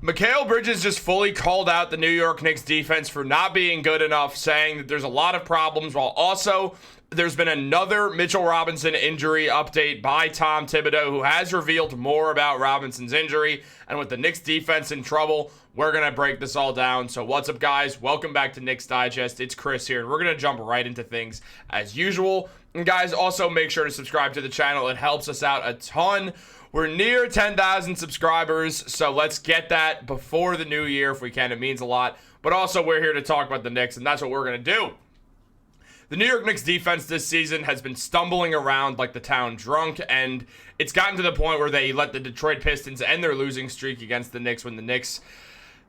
Mikal Bridges just fully called out the New York Knicks defense for not being good enough, saying that there's a lot of problems, while also there's been another Mitchell Robinson injury update by Tom Thibodeau, who has revealed more about Robinson's injury. And with the Knicks defense in trouble, we're going to break this all down. So what's up, guys? Welcome back to Knicks Digest. It's Chris here, and we're going to jump right into things as usual. And guys, also make sure to subscribe to the channel. It helps us out a ton. We're near 10,000 subscribers, so let's get that before the new year if we can. It means a lot. But also, we're here to talk about the Knicks, and that's what we're going to do. The New York Knicks defense this season has been stumbling around like the town drunk, and it's gotten to the point where they let the Detroit Pistons end their losing streak against the Knicks when the Knicks,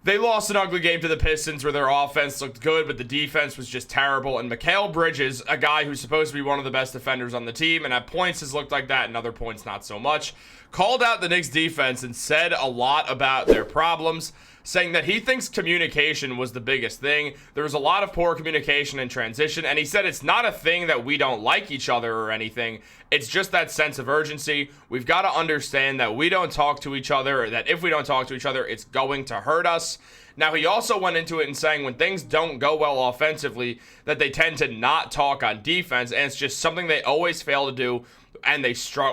they lost an ugly game to the Pistons where their offense looked good, but the defense was just terrible. And Mikal Bridges, a guy who's supposed to be one of the best defenders on the team, and at points has looked like that, and other points not so much, called out the Knicks defense and said a lot about their problems, saying that he thinks communication was the biggest thing. There was a lot of poor communication in transition, and he said it's not a thing that we don't like each other or anything. It's just that sense of urgency. We've got to understand that we don't talk to each other, or that if we don't talk to each other, it's going to hurt us. Now, he also went into it and saying when things don't go well offensively, that they tend to not talk on defense, and it's just something they always fail to do, and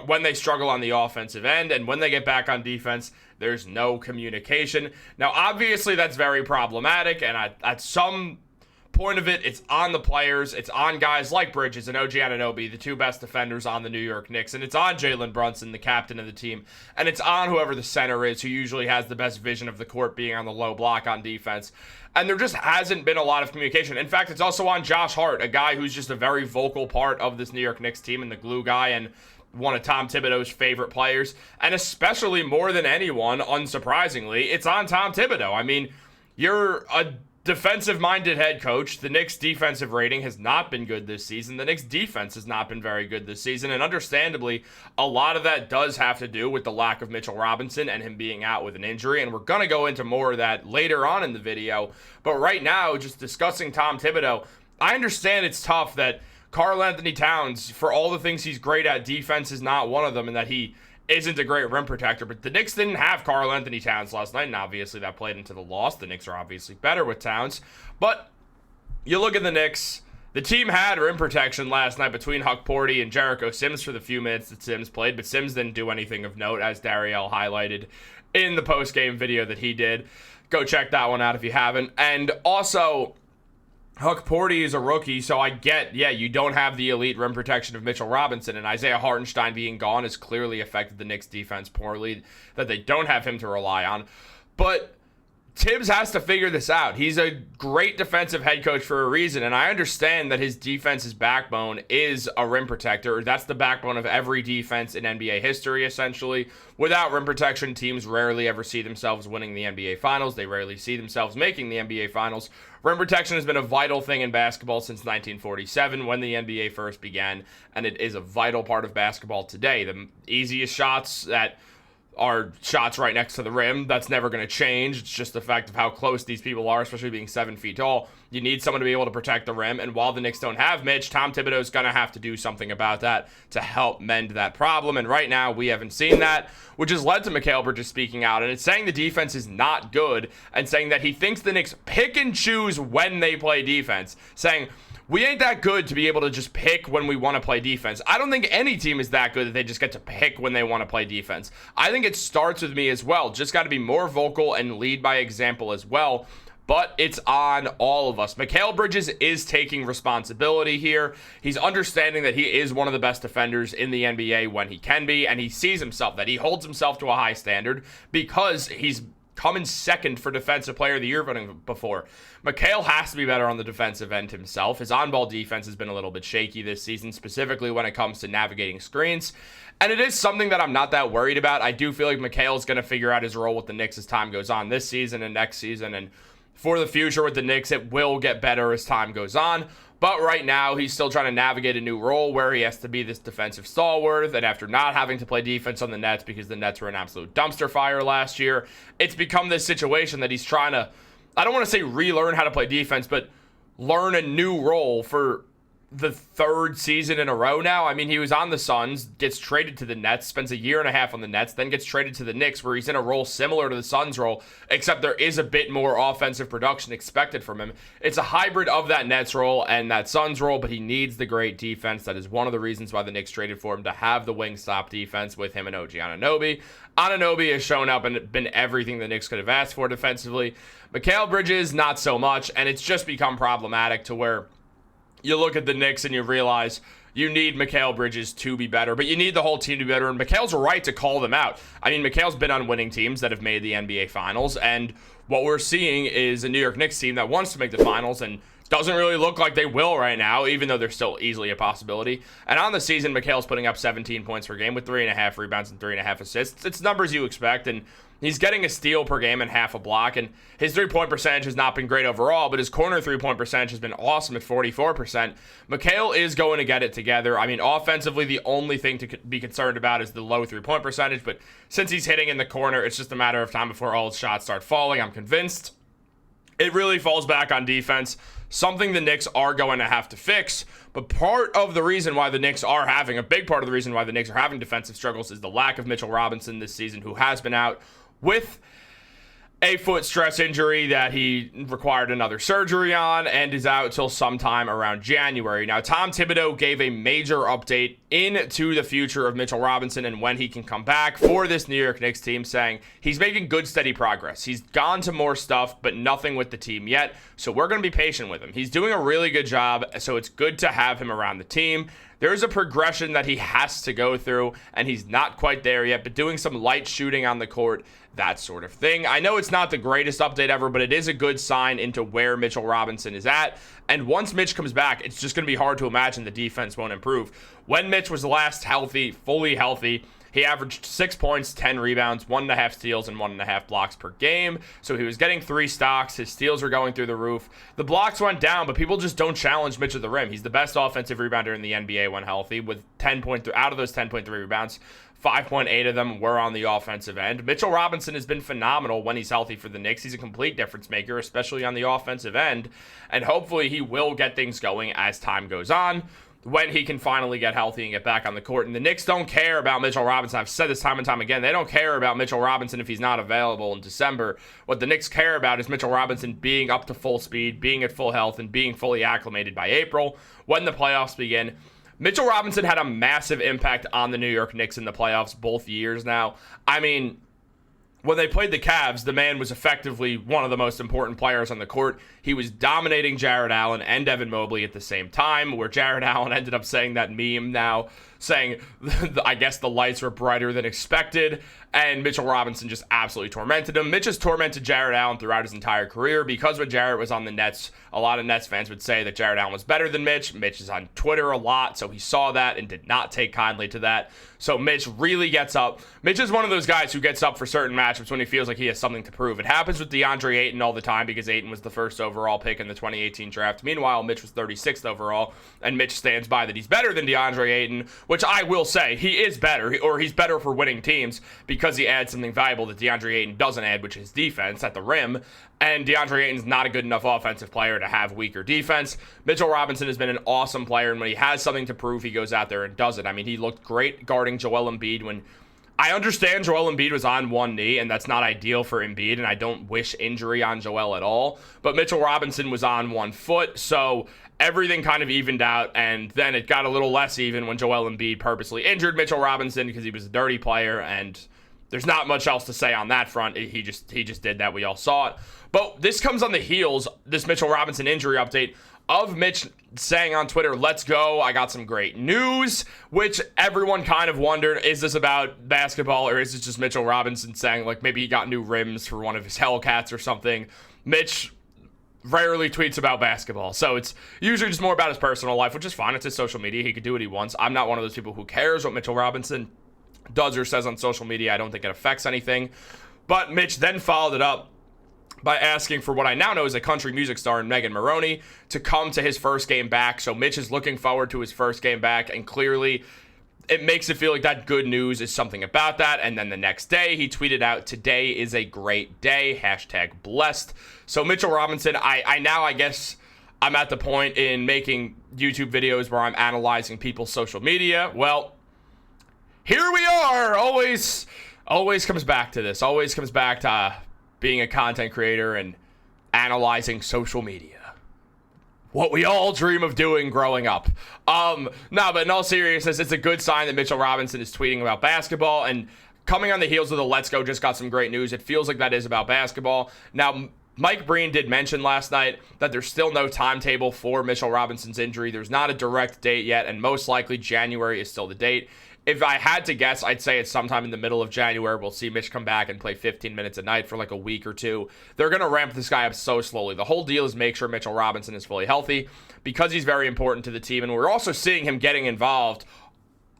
when they struggle on the offensive end, and when they get back on defense, there's no communication. Now, obviously, that's very problematic, and at some point of it, it's on the players. It's on guys like Bridges and OG Anunoby, the two best defenders on the New York Knicks, and it's on Jalen Brunson, the captain of the team, and it's on whoever the center is, who usually has the best vision of the court, being on the low block on defense. And there just hasn't been a lot of communication. In fact, it's also on Josh Hart, a guy who's just a very vocal part of this New York Knicks team and the glue guy and one of Tom Thibodeau's favorite players. And especially more than anyone, unsurprisingly, it's on Tom Thibodeau. I mean, you're a defensive-minded head coach. The Knicks' defensive rating has not been good this season. The Knicks' defense has not been very good this season. And understandably, a lot of that does have to do with the lack of Mitchell Robinson and him being out with an injury. And we're going to go into more of that later on in the video. But right now, just discussing Tom Thibodeau, I understand it's tough that Karl-Anthony Towns, for all the things he's great at, defense is not one of them, and that he isn't a great rim protector. But the Knicks didn't have Karl-Anthony Towns last night, and obviously that played into the loss. The Knicks are obviously better with Towns. But you look at the Knicks, the team had rim protection last night between Huck Porty and Jericho Sims for the few minutes that Sims played, but Sims didn't do anything of note, as Dariel highlighted in the post-game video that he did. Go check that one out if you haven't. And also, Huck Porty is a rookie, so I get, you don't have the elite rim protection of Mitchell Robinson, and Isaiah Hartenstein being gone has clearly affected the Knicks defense poorly, that they don't have him to rely on. But Tibbs has to figure this out. He's a great defensive head coach for a reason, and I understand that his defense's backbone is a rim protector. That's the backbone of every defense in NBA history, essentially. Without rim protection, teams rarely ever see themselves winning the NBA Finals. They rarely see themselves making the NBA Finals. Rim protection has been a vital thing in basketball since 1947 when the NBA first began, and it is a vital part of basketball today. The easiest shots that are shots right next to the rim. That's never going to change. It's just the fact of how close these people are, especially being 7 feet tall. You need someone to be able to protect the rim, and while the Knicks don't have Mitch, Tom Thibodeau is going to have to do something about that to help mend that problem, and right now we haven't seen that, which has led to Mikal Bridges speaking out, and it's saying the defense is not good, and saying that he thinks the Knicks pick and choose when they play defense, saying, we ain't that good to be able to just pick when we want to play defense. I don't think any team is that good that they just get to pick when they want to play defense. I think it starts with me as well. Just got to be more vocal and lead by example as well. But it's on all of us. Mikal Bridges is taking responsibility here. He's understanding that he is one of the best defenders in the NBA when he can be, and he sees himself, that he holds himself to a high standard because he's come in second for Defensive Player of the Year voting before. Mikal has to be better on the defensive end himself. His on-ball defense has been a little bit shaky this season, specifically when it comes to navigating screens. And it is something that I'm not that worried about. I do feel like Mikal is going to figure out his role with the Knicks as time goes on this season and next season. And for the future with the Knicks, it will get better as time goes on. But right now, he's still trying to navigate a new role where he has to be this defensive stalwart. And after not having to play defense on the Nets because the Nets were an absolute dumpster fire last year, it's become this situation that he's trying to, I don't want to say relearn how to play defense, but learn a new role for the third season in a row now. I mean, he was on the Suns, gets traded to the Nets, spends a year and a half on the Nets, then gets traded to the Knicks, where he's in a role similar to the Suns role, except there is a bit more offensive production expected from him. It's a hybrid of that Nets role and that Suns role, but he needs the great defense. That is one of the reasons why the Knicks traded for him, to have the wing stop defense with him and OG Anunoby. Anunoby has shown up and been everything the Knicks could have asked for defensively. Mikal Bridges, not so much, and it's just become problematic to where you look at the Knicks and you realize you need Mikal Bridges to be better, but you need the whole team to be better, and Mikal's right to call them out. I mean, Mikal's been on winning teams that have made the NBA Finals, and what we're seeing is a New York Knicks team that wants to make the Finals and doesn't really look like they will right now, even though they're still easily a possibility. And on the season, Mikal's putting up 17 points per game with 3.5 rebounds and 3.5 assists. It's numbers you expect, and he's getting a steal per game and half a block, and his three-point percentage has not been great overall, but his corner three-point percentage has been awesome at 44%. Mikal is going to get it together. I mean, offensively, the only thing to be concerned about is the low three-point percentage, but since he's hitting in the corner, it's just a matter of time before all his shots start falling, I'm convinced. It really falls back on defense, something the Knicks are going to have to fix. But part of the reason why the Knicks are having, a big part of the reason why the Knicks are having defensive struggles is the lack of Mitchell Robinson this season, who has been out with a foot stress injury that he required another surgery on and is out till sometime around January. Now, Tom Thibodeau gave a major update into the future of Mitchell Robinson and when he can come back for this New York Knicks team, saying he's making good, steady progress. He's gone to more stuff, but nothing with the team yet, so we're going to be patient with him. He's doing a really good job, so it's good to have him around the team. There's a progression that he has to go through, and he's not quite there yet, but doing some light shooting on the court, that sort of thing. I know it's not the greatest update ever, but it is a good sign into where Mitchell Robinson is at. And once Mitch comes back, it's just going to be hard to imagine the defense won't improve. When Mitch was last healthy, fully healthy, he averaged 6 points, 10 rebounds, 1.5 steals, and 1.5 blocks per game. So he was getting 3 stocks. His steals were going through the roof. The blocks went down, but people just don't challenge Mitch at the rim. He's the best offensive rebounder in the NBA when healthy, with 10.3 out of those 10.3 rebounds. 5.8 of them were on the offensive end. Mitchell Robinson has been phenomenal when he's healthy for the Knicks. He's a complete difference maker, especially on the offensive end. And hopefully he will get things going as time goes on, when he can finally get healthy and get back on the court. And the Knicks don't care about Mitchell Robinson. I've said this time and time again. They don't care about Mitchell Robinson if he's not available in December. What the Knicks care about is Mitchell Robinson being up to full speed, being at full health, and being fully acclimated by April when the playoffs begin. Mitchell Robinson had a massive impact on the New York Knicks in the playoffs both years now. I mean, when they played the Cavs, the man was effectively one of the most important players on the court. He was dominating Jarrett Allen and Evan Mobley at the same time, where Jarrett Allen ended up saying that meme now, saying, I guess the lights were brighter than expected, and Mitchell Robinson just absolutely tormented him. Mitch has tormented Jarrett Allen throughout his entire career. Because when Jarrett was on the Nets, a lot of Nets fans would say that Jarrett Allen was better than Mitch. Mitch is on Twitter a lot, so he saw that and did not take kindly to that. So Mitch really gets up. Mitch is one of those guys who gets up for certain matchups when he feels like he has something to prove. It happens with DeAndre Ayton all the time, because Ayton was the first overall pick in the 2018 draft. Meanwhile, Mitch was 36th overall, and Mitch stands by that he's better than DeAndre Ayton, which I will say, he is better, or he's better for winning teams, because he adds something valuable that DeAndre Ayton doesn't add, which is defense at the rim. And DeAndre Ayton's not a good enough offensive player to have weaker defense. Mitchell Robinson has been an awesome player, and when he has something to prove, he goes out there and does it. I mean, he looked great guarding Joel Embiid when... I understand Joel Embiid was on one knee, and that's not ideal for Embiid, and I don't wish injury on Joel at all. But Mitchell Robinson was on 1 foot, so everything kind of evened out, and then it got a little less even when Joel Embiid purposely injured Mitchell Robinson because he was a dirty player, and there's not much else to say on that front. He just did that. We all saw it. But this comes on the heels, this Mitchell Robinson injury update, of Mitch saying on Twitter, "Let's go, I got some great news," which everyone kind of wondered, is this about basketball, or is it just Mitchell Robinson saying, like, maybe he got new rims for one of his Hellcats or something? Mitch rarely tweets about basketball, so it's usually just more about his personal life, which is fine. It's his social media. He could do what he wants. I'm not one of those people who cares what Mitchell Robinson does or says on social media. I don't think it affects anything. But Mitch then followed it up by asking for what I now know is a country music star in Megan Maroney to come to his first game back. So Mitch is looking forward to his first game back, and clearly it makes it feel like that good news is something about that. And then the next day he tweeted out, "Today is a great day, #blessed." So Mitchell Robinson, I guess I'm at the point in making YouTube videos where I'm analyzing people's social media. Well, here we are. Always comes back to this. Always comes back to being a content creator and analyzing social media. What we all dream of doing growing up. No, but in all seriousness, it's a good sign that Mitchell Robinson is tweeting about basketball, and coming on the heels of the Let's Go just got some great news. It feels like that is about basketball. Now, Mike Breen did mention last night that there's still no timetable for Mitchell Robinson's injury. There's not a direct date yet, and most likely January is still the date. If I had to guess, I'd say it's sometime in the middle of January. We'll see Mitch come back and play 15 minutes a night for like a week or two. They're going to ramp this guy up so slowly. The whole deal is make sure Mitchell Robinson is fully healthy because he's very important to the team. And we're also seeing him getting involved,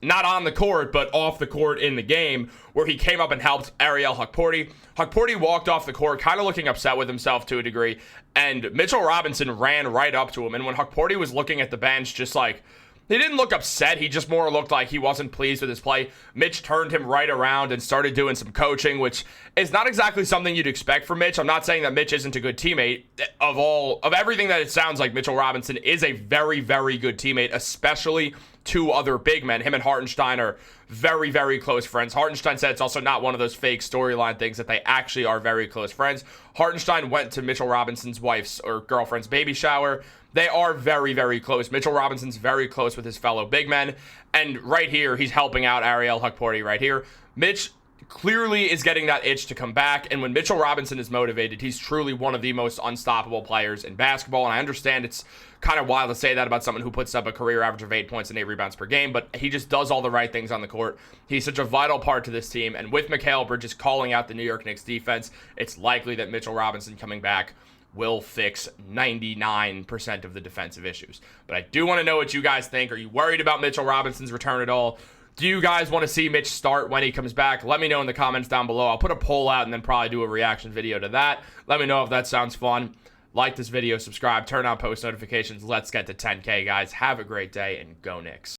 not on the court, but off the court in the game, where he came up and helped Ariel Hukporti. Hukporti walked off the court kind of looking upset with himself to a degree, and Mitchell Robinson ran right up to him. And when Hukporti was looking at the bench, just like, he didn't look upset. He just more looked like he wasn't pleased with his play. Mitch turned him right around and started doing some coaching, which is not exactly something you'd expect from Mitch. I'm not saying that Mitch isn't a good teammate. Of everything that it sounds like, Mitchell Robinson is a very, very good teammate, especially to other big men. Him and Hartenstein are very, very close friends. Hartenstein said it's also not one of those fake storyline things, that they actually are very close friends. Hartenstein went to Mitchell Robinson's wife's or girlfriend's baby shower. They are very, very close. Mitchell Robinson's very close with his fellow big men. And right here, he's helping out Ariel Hukporti right here. Mitch clearly is getting that itch to come back. And when Mitchell Robinson is motivated, he's truly one of the most unstoppable players in basketball. And I understand it's kind of wild to say that about someone who puts up a career average of 8 points and 8 rebounds per game, but he just does all the right things on the court. He's such a vital part to this team. And with Mikal Bridges calling out the New York Knicks defense, it's likely that Mitchell Robinson coming back will fix 99% of the defensive issues. But I do want to know what you guys think. Are you worried about Mitchell Robinson's return at all? Do you guys want to see Mitch start when he comes back? Let me know in the comments down below. I'll put a poll out and then probably do a reaction video to that. Let me know if that sounds fun. Like this video, subscribe, turn on post notifications. Let's get to 10K, guys. Have a great day, and go Knicks.